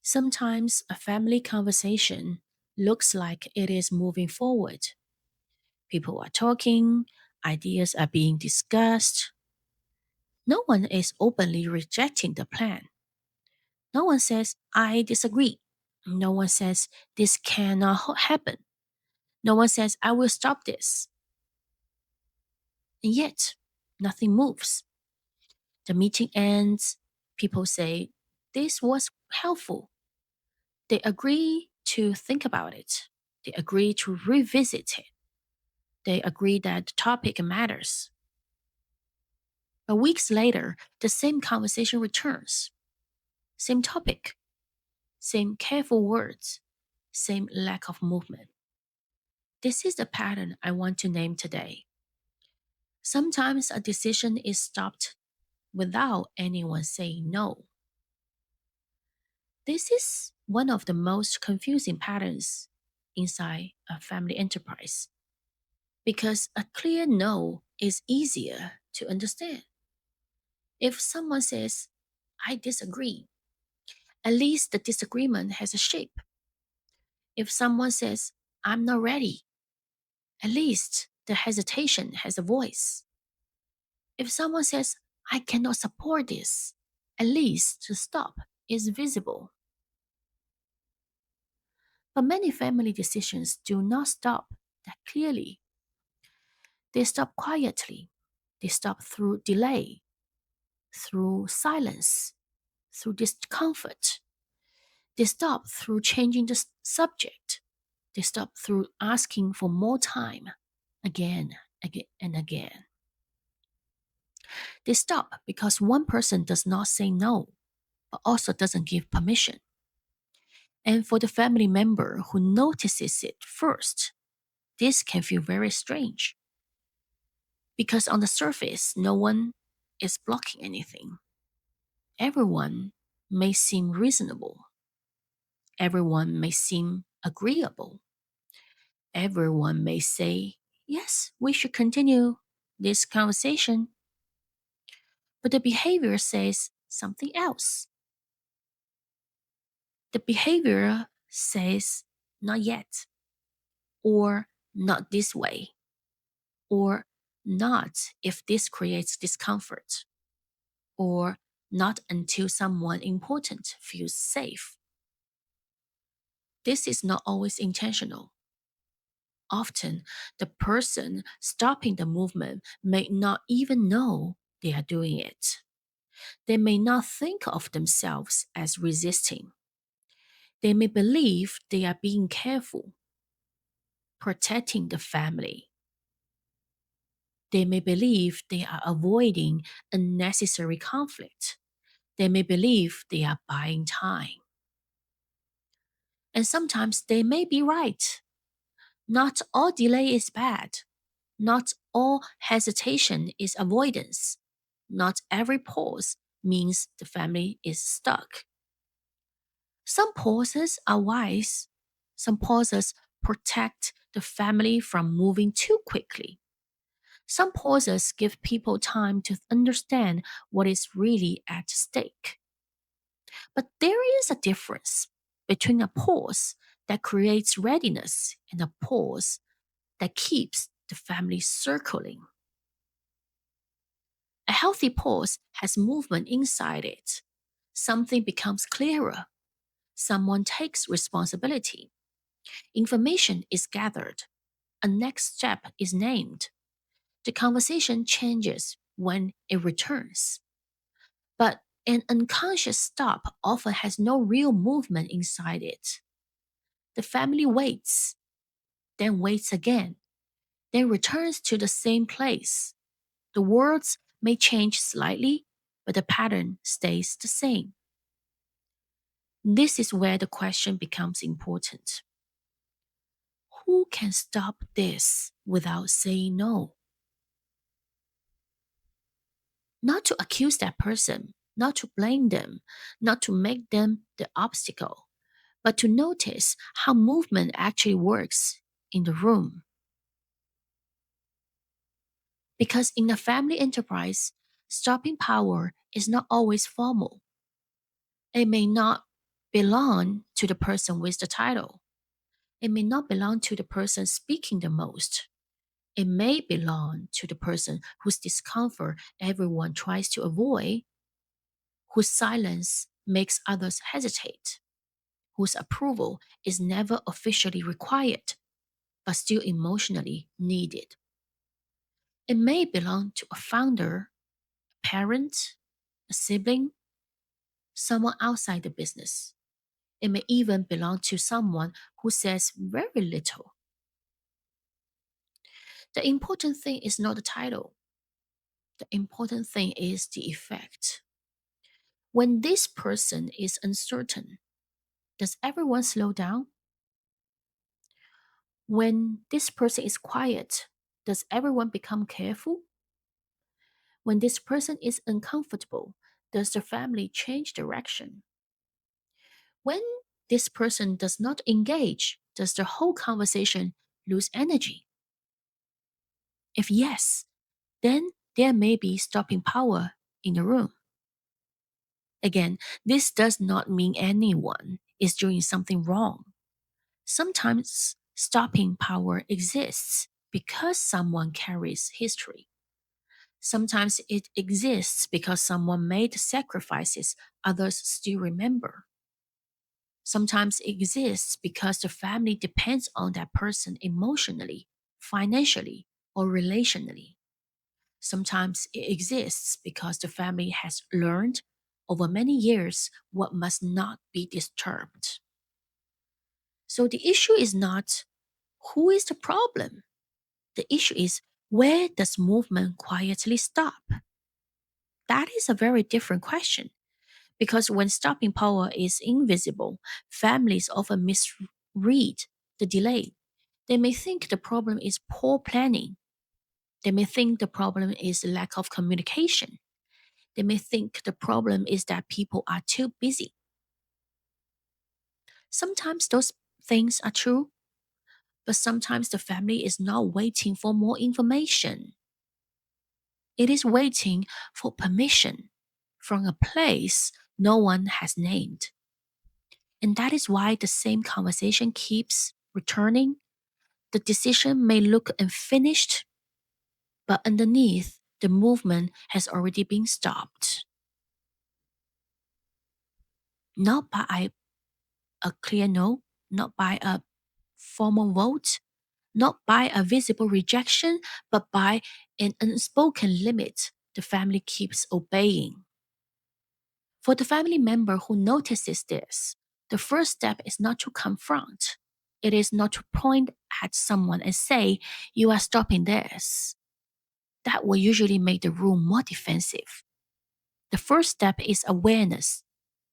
Sometimes a family conversation looks like it is moving forward. People are talking, ideas are being discussed. No one is openly rejecting the plan. No one says, I disagree. No one says, this cannot happen. No one says, I will stop this. And yet, nothing moves. The meeting ends. People say, this was helpful. They agree to think about it. They agree to revisit it. They agree that the topic matters. But weeks later, the same conversation returns. Same topic, same careful words, same lack of movement. This is the pattern I want to name today. Sometimes a decision is stopped without anyone saying no. This is one of the most confusing patterns inside a family enterprise because a clear no is easier to understand. If someone says, I disagree, at least the disagreement has a shape. If someone says, I'm not ready, at least the hesitation has a voice. If someone says, I cannot support this, at least the stop is visible. But many family decisions do not stop that clearly. They stop quietly. They stop through delay, through silence, through discomfort. They stop through changing the subject. They stop through asking for more time again, again, and again. They stop because one person does not say no, but also doesn't give permission. And for the family member who notices it first, this can feel very strange because on the surface, no one is blocking anything. Everyone may seem reasonable. Everyone may seem agreeable. Everyone may say, yes, we should continue this conversation. But the behavior says something else. The behavior says, not yet, or not this way, or not if this creates discomfort, or not until someone important feels safe. This is not always intentional. Often, the person stopping the movement may not even know they are doing it. They may not think of themselves as resisting. They may believe they are being careful, protecting the family. They may believe they are avoiding unnecessary conflict. They may believe they are buying time. And sometimes they may be right. Not all delay is bad. Not all hesitation is avoidance. Not every pause means the family is stuck. Some pauses are wise. Some pauses protect the family from moving too quickly. Some pauses give people time to understand what is really at stake. But there is a difference between a pause that creates readiness and a pause that keeps the family circling. A healthy pause has movement inside it. Something becomes clearer. Someone takes responsibility. Information is gathered. A next step is named. The conversation changes when it returns. But an unconscious stop often has no real movement inside it. The family waits, then waits again, then returns to the same place. The words may change slightly, but the pattern stays the same. This is where the question becomes important. Who can stop this without saying no? Not to accuse that person, not to blame them, not to make them the obstacle, but to notice how movement actually works in the room. Because in a family enterprise, stopping power is not always formal. It may not belong to the person with the title. It may not belong to the person speaking the most. It may belong to the person whose discomfort everyone tries to avoid, whose silence makes others hesitate, whose approval is never officially required, but still emotionally needed. It may belong to a founder, a parent, a sibling, someone outside the business. It may even belong to someone who says very little. The important thing is not the title. The important thing is the effect. When this person is uncertain, does everyone slow down? When this person is quiet, does everyone become careful? When this person is uncomfortable, does the family change direction? When this person does not engage, does the whole conversation lose energy? If yes, then there may be stopping power in the room. Again, this does not mean anyone is doing something wrong. Sometimes stopping power exists because someone carries history. Sometimes it exists because someone made sacrifices others still remember. Sometimes it exists because the family depends on that person emotionally, financially, or relationally. Sometimes it exists because the family has learned over many years what must not be disturbed. So the issue is not who is the problem. The issue is where does movement quietly stop? That is a very different question because when stopping power is invisible, families often misread the delay. They may think the problem is poor planning. They may think the problem is lack of communication. They may think the problem is that people are too busy. Sometimes those things are true, but sometimes the family is not waiting for more information. It is waiting for permission from a place no one has named. And that is why the same conversation keeps returning. The decision may look unfinished, but underneath, the movement has already been stopped. Not by a clear no, not by a formal vote, not by a visible rejection, but by an unspoken limit the family keeps obeying. For the family member who notices this, the first step is not to confront. It is not to point at someone and say, "You are stopping this." That will usually make the room more defensive. The first step is awareness,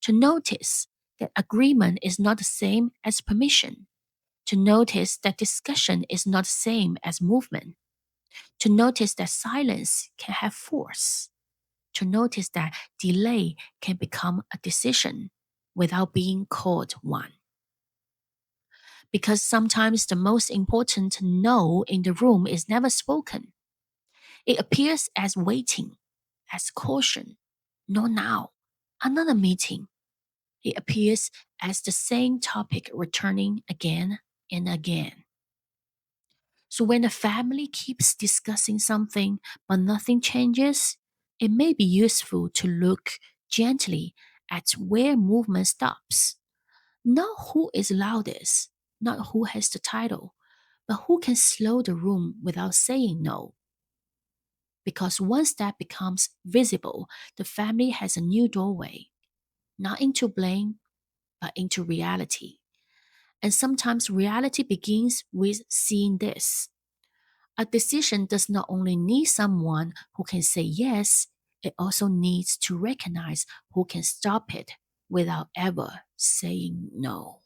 to notice that agreement is not the same as permission, to notice that discussion is not the same as movement, to notice that silence can have force, to notice that delay can become a decision without being called one. Because sometimes the most important no in the room is never spoken. It appears as waiting, as caution, no now, another meeting. It appears as the same topic returning again and again. So when the family keeps discussing something but nothing changes, it may be useful to look gently at where movement stops. Not who is loudest, not who has the title, but who can slow the room without saying no. Because once that becomes visible, the family has a new doorway, not into blame, but into reality. And sometimes reality begins with seeing this. A decision does not only need someone who can say yes, it also needs to recognize who can stop it without ever saying no.